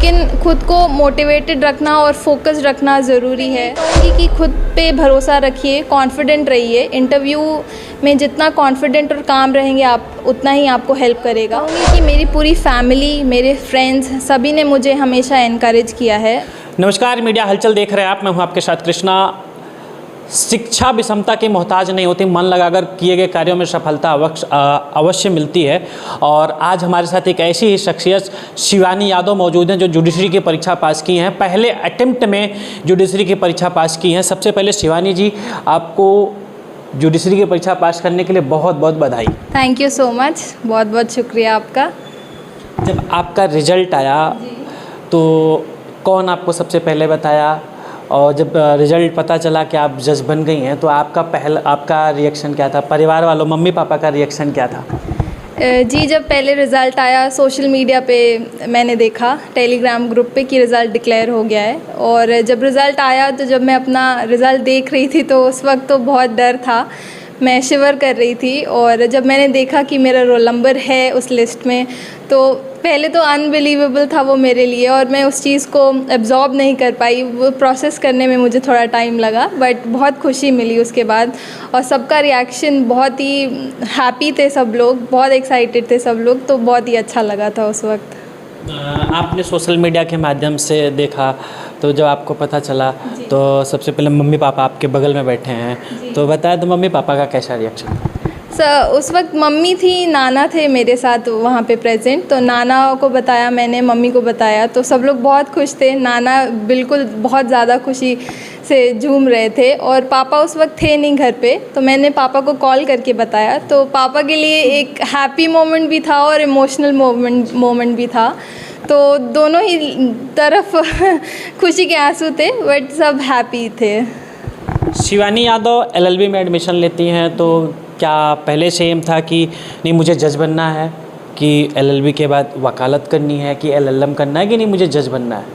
लेकिन खुद को मोटिवेटेड रखना और फोकस रखना ज़रूरी है। कहूँगी कि खुद पे भरोसा रखिए, कॉन्फिडेंट रहिए। इंटरव्यू में जितना कॉन्फिडेंट और काम रहेंगे आप, उतना ही आपको हेल्प करेगा। कहूँगी कि मेरी पूरी फैमिली, मेरे फ्रेंड्स सभी ने मुझे हमेशा इनकरेज किया है। नमस्कार, मीडिया हलचल देख रहे हैं आप, मैं हूं आपके साथ कृष्णा। शिक्षा विषमता के मोहताज नहीं होती, मन लगाकर किए गए कार्यों में सफलता अवश्य मिलती है। और आज हमारे साथ एक ऐसी ही शख्सियत शिवानी यादव मौजूद हैं जो जुडिशरी की परीक्षा पास की हैं, पहले अटेम्प्ट में जुडिशरी की परीक्षा पास की हैं। सबसे पहले शिवानी जी, आपको जुडिशरी की परीक्षा पास करने के लिए बहुत बहुत बधाई। थैंक यू सो मच, बहुत बहुत शुक्रिया आपका। जब आपका रिजल्ट आया तो कौन आपको सबसे पहले बताया, और जब रिज़ल्ट पता चला कि आप जज बन गई हैं तो आपका रिएक्शन क्या था? परिवार वालों, मम्मी पापा का रिएक्शन क्या था? जी, जब पहले रिज़ल्ट आया सोशल मीडिया पे मैंने देखा, टेलीग्राम ग्रुप पे कि रिज़ल्ट डिक्लेयर हो गया है। और जब रिज़ल्ट आया तो जब मैं अपना रिज़ल्ट देख रही थी तो उस वक्त तो बहुत डर था, मैं शिवर कर रही थी। और जब मैंने देखा कि मेरा रोल नंबर है उस लिस्ट में, तो पहले तो अनबिलीवेबल था वो मेरे लिए, और मैं उस चीज़ को एब्जॉर्ब नहीं कर पाई। वो प्रोसेस करने में मुझे थोड़ा टाइम लगा, बट बहुत खुशी मिली उसके बाद। और सबका रिएक्शन बहुत ही हैप्पी थे, सब लोग बहुत एक्साइटेड थे सब लोग, तो बहुत ही अच्छा लगा था उस वक्त। आपने सोशल मीडिया के माध्यम से देखा, तो जब आपको पता चला तो सबसे पहले मम्मी पापा आपके बगल में बैठे हैं, तो बताया तो मम्मी पापा का कैसा रिएक्शन? उस वक्त मम्मी थी, नाना थे मेरे साथ वहाँ पे प्रेजेंट, तो नाना को बताया मैंने, मम्मी को बताया, तो सब लोग बहुत खुश थे। नाना बिल्कुल बहुत ज़्यादा खुशी से झूम रहे थे, और पापा उस वक्त थे नहीं घर पे, तो मैंने पापा को कॉल करके बताया। तो पापा के लिए एक हैप्पी मोमेंट भी था और इमोशनल मोमेंट भी था, तो दोनों ही तरफ खुशी के आंसू थे, बट सब हैप्पी थे। शिवानी यादव एलएलबी में एडमिशन लेती हैं, तो क्या पहले से एम था कि नहीं मुझे जज बनना है, कि एलएलबी के बाद वकालत करनी है, कि एलएलएम करना है, कि नहीं मुझे जज बनना है?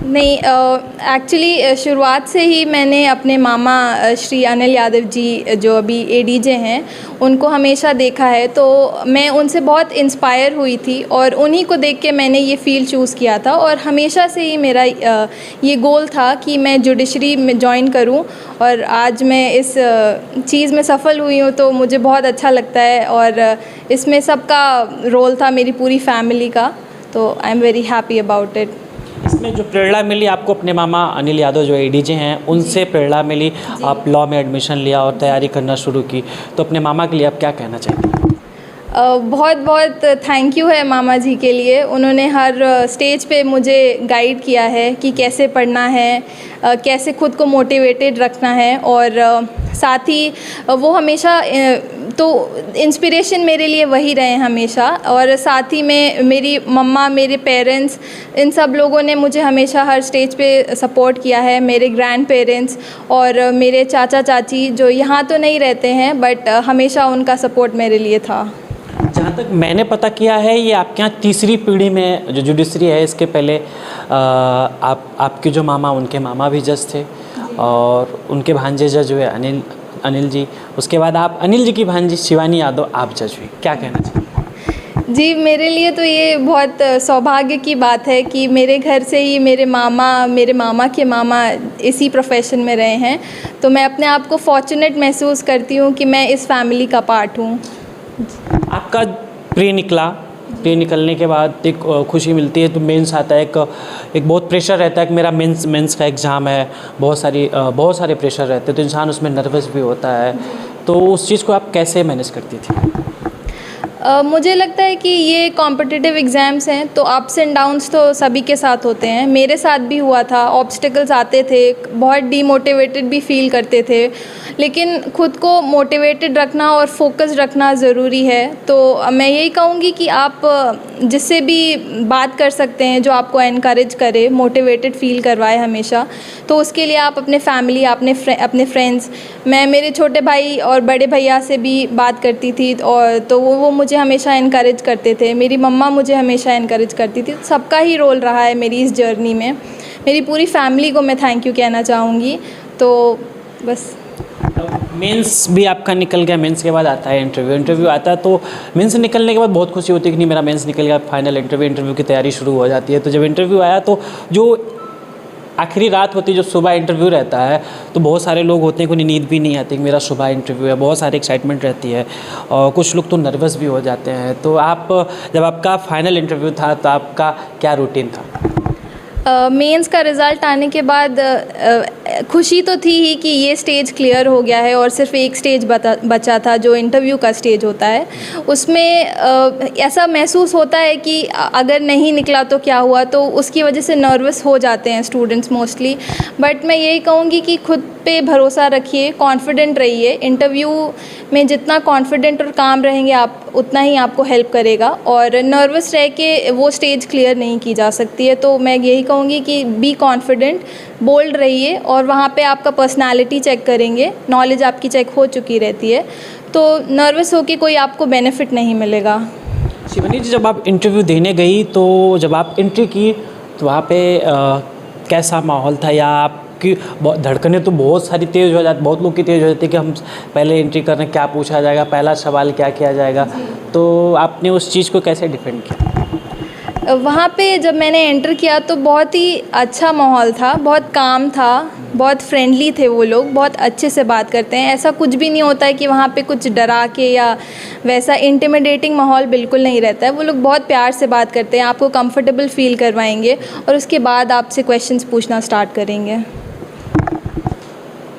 नहीं, एक्चुअली शुरुआत से ही मैंने अपने मामा श्री अनिल यादव जी जो अभी एडीजे हैं, उनको हमेशा देखा है, तो मैं उनसे बहुत इंस्पायर हुई थी, और उन्हीं को देख के मैंने ये फील्ड चूज़ किया था। और हमेशा से ही मेरा ये गोल था कि मैं जुडिशरी में ज्वाइन करूं, और आज मैं इस चीज़ में सफल हुई हूं, तो मुझे बहुत अच्छा लगता है। और इसमें सबका रोल था, मेरी पूरी फैमिली का, तो I am very happy about it. इसमें जो प्रेरणा मिली आपको अपने मामा अनिल यादव जो एडीजे हैं, उनसे प्रेरणा मिली, आप लॉ में एडमिशन लिया और तैयारी करना शुरू की, तो अपने मामा के लिए आप क्या कहना चाहेंगे? बहुत बहुत थैंक यू है मामा जी के लिए। उन्होंने हर स्टेज पे मुझे गाइड किया है कि कैसे पढ़ना है, कैसे खुद को मोटिवेटेड रखना है, और साथ ही वो हमेशा तो इंस्पिरेशन मेरे लिए वही रहे हमेशा। और साथ ही में मेरी मम्मा, मेरे पेरेंट्स, इन सब लोगों ने मुझे हमेशा हर स्टेज पे सपोर्ट किया है। मेरे ग्रैंड पेरेंट्स और मेरे चाचा चाची जो यहाँ तो नहीं रहते हैं, बट हमेशा उनका सपोर्ट मेरे लिए था। जहाँ तक मैंने पता किया है, ये आपके यहाँ तीसरी पीढ़ी में जो जुडिशरी है। इसके पहले आपके जो मामा, उनके मामा भी जज थे, और उनके भांजे जज हुए अनिल जी। उसके बाद आप अनिल जी की भांजी शिवानी यादव आप जज हुई, क्या कहना चाहिए? जी, मेरे लिए तो ये बहुत सौभाग्य की बात है कि मेरे घर से ही मेरे मामा के मामा इसी प्रोफेशन में रहे हैं, तो मैं अपने आप को फॉर्चुनेट महसूस करती हूँ कि मैं इस फैमिली का पार्ट हूँ। आपका प्री निकलने के बाद एक खुशी मिलती है, तो मेंस आता है, एक बहुत प्रेशर रहता है कि मेरा मेंस का एग्ज़ाम है, बहुत सारे प्रेशर रहते हैं, तो इंसान उसमें नर्वस भी होता है, तो उस चीज़ को आप कैसे मैनेज करती थी? मुझे लगता है कि ये कॉम्पिटिटिव एग्ज़ाम्स हैं, तो अप्स एंड डाउन्स तो सभी के साथ होते हैं। मेरे साथ भी हुआ था, ऑब्स्टिकल्स आते थे, बहुत डीमोटिवेटेड भी फील करते थे, लेकिन खुद को मोटिवेटेड रखना और फोकस रखना ज़रूरी है। तो मैं यही कहूँगी कि आप जिससे भी बात कर सकते हैं जो आपको एनकरेज करे, मोटिवेटेड फील करवाए हमेशा, तो उसके लिए आप अपने फैमिली, अपने फ्रेंड्स, मैं मेरे छोटे भाई और बड़े भैया से भी बात करती थी, और तो वो मुझे हमेशा इनकरेज करते थे। मेरी मम्मा मुझे हमेशा इनकरेज करती थी। सबका ही रोल रहा है मेरी इस जर्नी में। मेरी पूरी फैमिली को मैं थैंक यू कहना चाहूँगी। तो बस मेंस भी आपका निकल गया, मेंस के बाद आता है इंटरव्यू आता है, तो मेंस निकलने के बाद बहुत खुशी होती है कि नहीं मेरा मेंस निकल गया, फाइनल इंटरव्यू की तैयारी शुरू हो जाती है। तो जब इंटरव्यू आया तो जो आखिरी रात होती है, जो सुबह इंटरव्यू रहता है, तो बहुत सारे लोग होते हैं कोई नींद भी नहीं आती कि मेरा सुबह इंटरव्यू है, बहुत सारी एक्साइटमेंट रहती है और कुछ लोग तो नर्वस भी हो जाते हैं। तो आप जब आपका फाइनल इंटरव्यू था तो आपका क्या रूटीन था? मेंस का रिज़ल्ट आने के बाद खुशी तो थी ही कि ये स्टेज क्लियर हो गया है और सिर्फ एक स्टेज बचा था जो इंटरव्यू का स्टेज होता है। उसमें ऐसा महसूस होता है कि अगर नहीं निकला तो क्या हुआ, तो उसकी वजह से नर्वस हो जाते हैं स्टूडेंट्स मोस्टली। बट मैं यही कहूँगी कि खुद पे भरोसा रखिए, कॉन्फिडेंट रहिए। इंटरव्यू में जितना कॉन्फिडेंट और काम रहेंगे आप, उतना ही आपको हेल्प करेगा, और नर्वस रह के वो स्टेज क्लियर नहीं की जा सकती है। तो मैं यही कहूँगी कि बी कॉन्फिडेंट, बोल्ड रहिए, और वहाँ पे आपका पर्सनालिटी चेक करेंगे, नॉलेज आपकी चेक हो चुकी रहती है, तो नर्वस होके कोई आपको बेनिफिट नहीं मिलेगा। शिवानी जी, जब आप इंटरव्यू देने गई तो जब आप एंट्री की तो वहाँ पे कैसा माहौल था, या आपकी धड़कनें तो बहुत सारी तेज़ हो जाती, बहुत लोग की तेज़ हो जाती है कि हम पहले एंट्री कर रहे हैं, क्या पूछा जाएगा, पहला सवाल क्या किया जाएगा, तो आपने उस चीज़ को कैसे डिफेंड किया? वहाँ पे जब मैंने एंटर किया तो बहुत ही अच्छा माहौल था, बहुत काम था, बहुत फ्रेंडली थे वो लोग, बहुत अच्छे से बात करते हैं। ऐसा कुछ भी नहीं होता है कि वहाँ पे कुछ डरा के या वैसा इंटिमिडेटिंग माहौल बिल्कुल नहीं रहता है। वो लोग बहुत प्यार से बात करते हैं, आपको कंफर्टेबल फील करवाएंगे और उसके बाद आपसे क्वेश्चंस पूछना स्टार्ट करेंगे।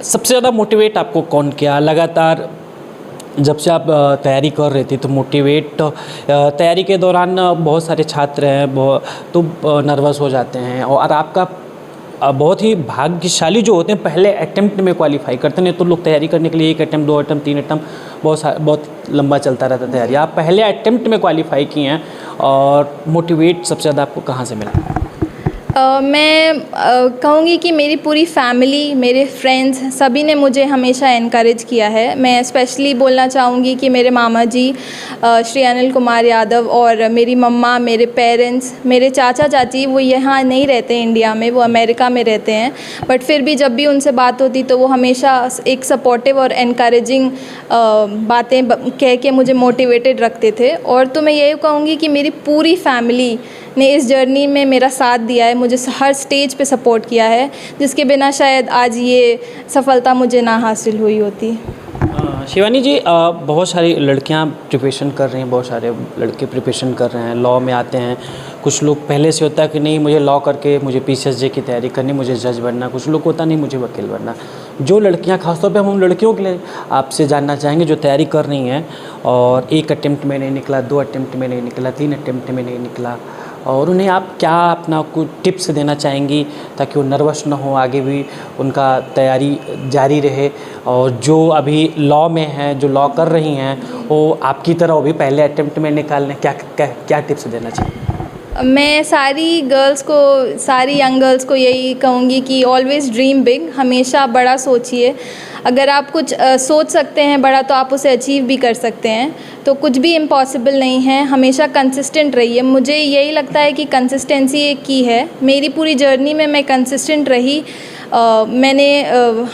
सबसे ज़्यादा मोटिवेट आपको कौन किया? लगातार जब से आप तैयारी कर रही थी तो मोटिवेट, तैयारी के दौरान बहुत सारे छात्र हैं तो नर्वस हो जाते हैं, और आपका बहुत ही भाग्यशाली जो होते हैं पहले अटेम्प्ट में क्वालिफाई करते हैं। तो लोग तैयारी करने के लिए 1 अटेम्प्ट, 2 अटेम्प्ट, 3 अटेम्प्ट बहुत लंबा चलता रहता है तैयारी। आप पहले अटेम्प्ट में क्वालिफाई किए हैं, और मोटिवेट सबसे ज़्यादा आपको कहाँ से मिला? मैं कहूँगी कि मेरी पूरी फैमिली, मेरे फ्रेंड्स, सभी ने मुझे हमेशा इनकरेज किया है। मैं स्पेशली बोलना चाहूँगी कि मेरे मामा जी श्री अनिल कुमार यादव, और मेरी मम्मा, मेरे पेरेंट्स, मेरे चाचा चाची, वो यहाँ नहीं रहते इंडिया में, वो अमेरिका में रहते हैं, बट फिर भी जब भी उनसे बात होती तो वो हमेशा एक सपोर्टिव और इनकरेजिंग बातें कह के मुझे मोटिवेटेड रखते थे। और तो मैं यही कहूँगी कि मेरी पूरी फैमिली ने इस जर्नी में मेरा साथ दिया है, मुझे हर स्टेज पे सपोर्ट किया है, जिसके बिना शायद आज ये सफलता मुझे ना हासिल हुई होती। शिवानी जी, बहुत सारी लड़कियां प्रिपरेशन कर रही हैं, बहुत सारे लड़के प्रिपरेशन कर रहे हैं, लॉ में आते हैं। कुछ लोग पहले से होता है कि नहीं मुझे लॉ करके मुझे PCSJ की तैयारी करनी, मुझे जज बनना। कुछ लोग होता नहीं मुझे वकील बनना। जो लड़कियां, खासतौर पे हम उन लड़कियों के लिए आपसे जानना चाहेंगे जो तैयारी कर रही हैं और 1 अटेम्प्ट में नहीं निकला, 2 अटेम्प्ट में नहीं निकला, 3 अटेम्प्ट में नहीं निकला, और उन्हें आप क्या अपना कुछ टिप्स देना चाहेंगी ताकि वो नर्वस ना हो, आगे भी उनका तैयारी जारी रहे, और जो अभी लॉ में हैं, जो लॉ कर रही हैं, वो आपकी तरह वो भी पहले अटेम्प्ट में निकाल लें, क्या टिप्स देना चाहिए? मैं सारी गर्ल्स को, सारी यंग गर्ल्स को यही कहूँगी कि ऑलवेज़ ड्रीम बिग, हमेशा बड़ा सोचिए। अगर आप कुछ सोच सकते हैं बड़ा, तो आप उसे अचीव भी कर सकते हैं, तो कुछ भी इम्पॉसिबल नहीं है। हमेशा कंसिस्टेंट रहिए, मुझे यही लगता है कि कंसिस्टेंसी एक की है। मेरी पूरी जर्नी में मैं कंसिस्टेंट रही, मैंने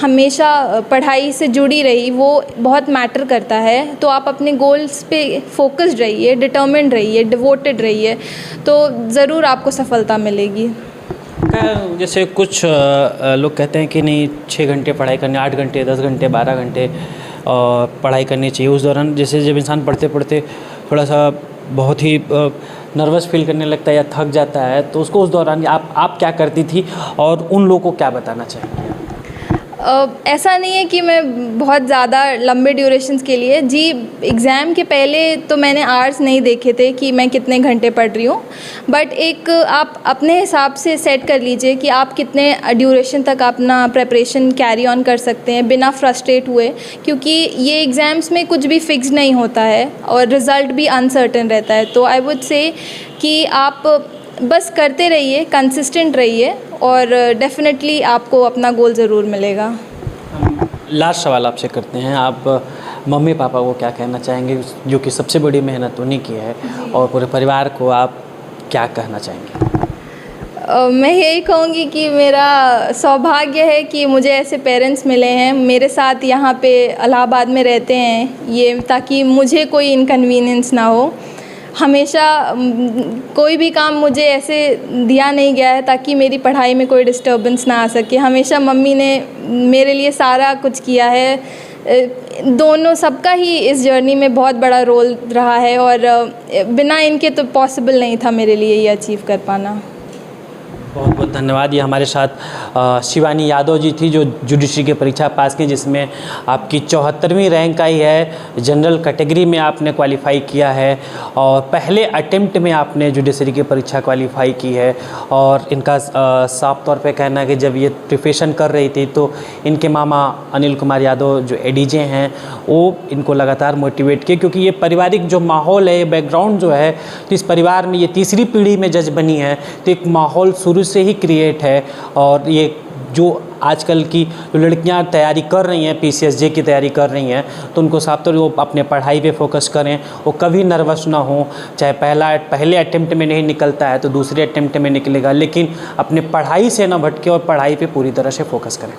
हमेशा पढ़ाई से जुड़ी रही, वो बहुत मैटर करता है। तो आप अपने गोल्स पे फोकस्ड रहिए, डिटर्मिन्ड रहिए, डिवोटेड रहिए, तो ज़रूर आपको सफलता मिलेगी। जैसे कुछ लोग कहते हैं कि नहीं 6 घंटे पढ़ाई करनी, 8 घंटे, 10 घंटे, 12 घंटे पढ़ाई करनी चाहिए। उस दौरान जैसे जब इंसान पढ़ते पढ़ते थोड़ा सा बहुत ही नर्वस फील करने लगता है या थक जाता है, तो उसको उस दौरान आप क्या करती थी और उन लोगों को क्या बताना चाहेंगे? ऐसा नहीं है कि मैं बहुत ज़्यादा लंबे ड्यूरेशंस के लिए, जी एग्ज़ाम के पहले तो मैंने आवर्स नहीं देखे थे कि मैं कितने घंटे पढ़ रही हूँ, बट एक आप अपने हिसाब से सेट कर लीजिए कि आप कितने ड्यूरेशन तक अपना प्रिपरेशन कैरी ऑन कर सकते हैं बिना फ्रस्ट्रेट हुए, क्योंकि ये एग्ज़ाम्स में कुछ भी फिक्स नहीं होता है और रिज़ल्ट भी अनसर्टेन रहता है। तो आई वुड से कि आप बस करते रहिए, कंसिस्टेंट रहिए, और डेफिनेटली आपको अपना गोल ज़रूर मिलेगा। लास्ट सवाल आपसे करते हैं, आप मम्मी पापा को क्या कहना चाहेंगे, जो कि सबसे बड़ी मेहनत उन्हीं की है, और पूरे परिवार को आप क्या कहना चाहेंगे? मैं यही कहूँगी कि मेरा सौभाग्य है कि मुझे ऐसे पेरेंट्स मिले हैं, मेरे साथ यहाँ पे इलाहाबाद में रहते हैं ये, ताकि मुझे कोई इनकन्वीनियंस ना हो। हमेशा कोई भी काम मुझे ऐसे दिया नहीं गया है ताकि मेरी पढ़ाई में कोई डिस्टर्बेंस ना आ सके। हमेशा मम्मी ने मेरे लिए सारा कुछ किया है। दोनों सबका ही इस जर्नी में बहुत बड़ा रोल रहा है और बिना इनके तो पॉसिबल नहीं था मेरे लिए ये अचीव कर पाना। बहुत बहुत धन्यवाद। ये हमारे साथ शिवानी यादव जी थी जो जुडिशरी की परीक्षा पास की, जिसमें आपकी 74वीं रैंक आई है। जनरल कैटेगरी में आपने क्वालिफाई किया है और पहले अटेम्प्ट में आपने जुडिशरी की परीक्षा क्वालिफाई की है। और इनका साफ तौर पे कहना है कि जब ये प्रिपरेशन कर रही थी तो इनके मामा अनिल कुमार यादव जो एडीजे हैं वो इनको लगातार मोटिवेट किए, क्योंकि ये पारिवारिक जो माहौल है, बैकग्राउंड जो है, तो इस परिवार में ये तीसरी पीढ़ी में जज बनी है, तो एक माहौल शुरू से ही क्रिएट है। और ये जो आजकल की जो लड़कियां तैयारी कर रही हैं, पीसीएसजे की तैयारी कर रही हैं, तो उनको साफ तौर वो अपने पढ़ाई पे फोकस करें, वो कभी नर्वस ना हो। चाहे पहले अटेम्प्ट में नहीं निकलता है तो दूसरे अटेम्प्ट में निकलेगा, लेकिन अपने पढ़ाई से ना भटके और पढ़ाई पे पूरी तरह से फोकस करें।